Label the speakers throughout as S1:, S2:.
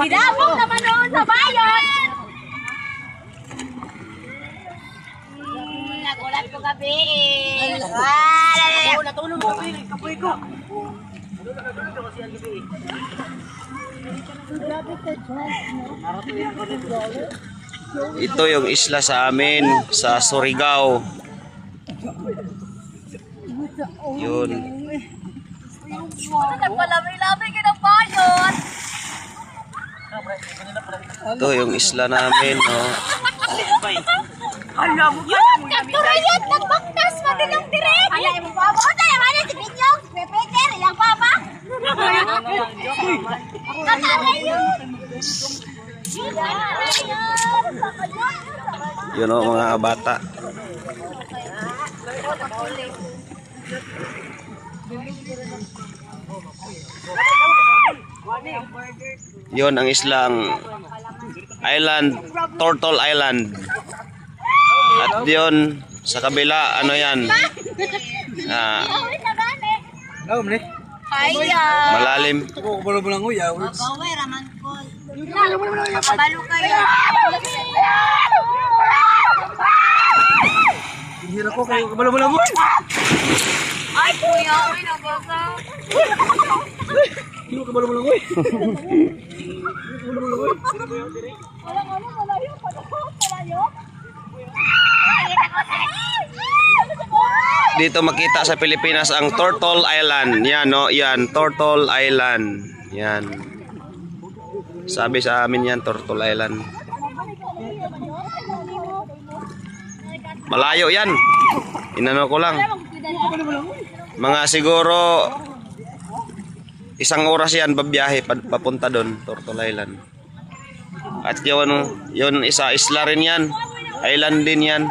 S1: Hidapong naman noon sa bayan. Nagulat ko gabi. Natulog gabi. Kapoy ko.
S2: Ito yung isla sa amin sa Surigao. Yun.
S1: Nagpalami-lami ka ng bayan.
S2: Ito yung isla namin, no.
S1: Nagturayot, nagbaktas, matilang direk. Ay, mo pa. Bukod na naman yung tipinyong. Pepeter, ilang papa.
S2: Yun o, mga bata. Yun ang islang island, Turtle Island. At yun sa kabila, ano yan, malalim.
S1: Ay, kuya, uy, nabasa.
S3: Hindi ka malayo lang, uy.
S1: Walang malayo, malayo.
S2: Dito makita sa Pilipinas ang Turtle Island. Yan, no, yan, Turtle Island. Yan. Sabi sa amin yan, Turtle Island. Malayo yan. Inano ko lang. Mga siguro 1 oras yan babiyahe papunta doon, Turtle Island. At yun isa isla rin yan. Island din yan.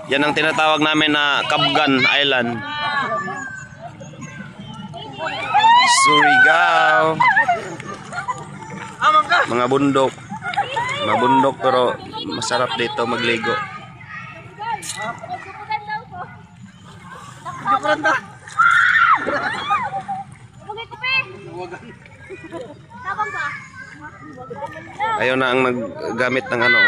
S2: Yan ang tinatawag namin na Cabgan Island. Surigao. Mga bundok. Mga bundok pero masarap dito magligo. Ayaw na ang maggamit ng ano.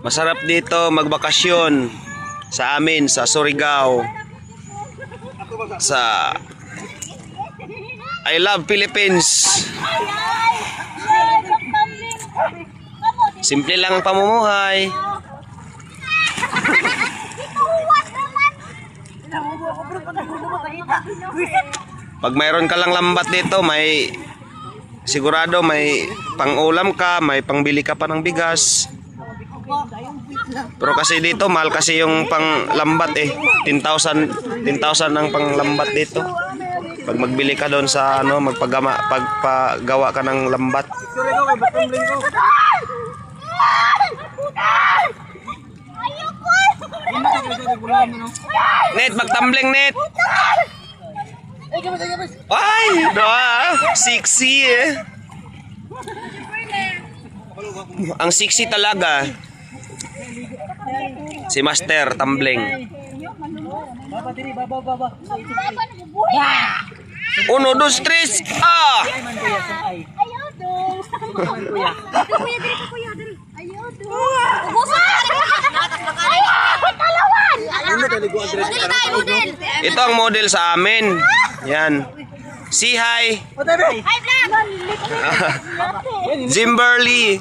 S2: Masarap dito magbakasyon sa amin sa Surigao. Sa I love Philippines. Simple lang ang pamumuhay. Pag mayroon ka lang lambat dito, may sigurado may pang-ulam ka, may pangbili ka pa ng bigas. Pero kasi dito mahal kasi yung panglambat eh. 10,000 ang panglambat dito. Pag magbili ka doon sa ano, pagpagawa ka ng lambat. Net, magtumbling net. Ay, sexy eh. Ang sexy talaga. Si Master tumbling. Uno, dos, tres. Ah!
S1: Ayaw dong. Kuya, diri ka kuya, diri. Ayaw, ubusan ka. Ayaw, talawan. Model tayo, model.
S2: Ito ang model sa amin. Yan. Si hi.
S1: Hi, vlog.
S2: Zimberly.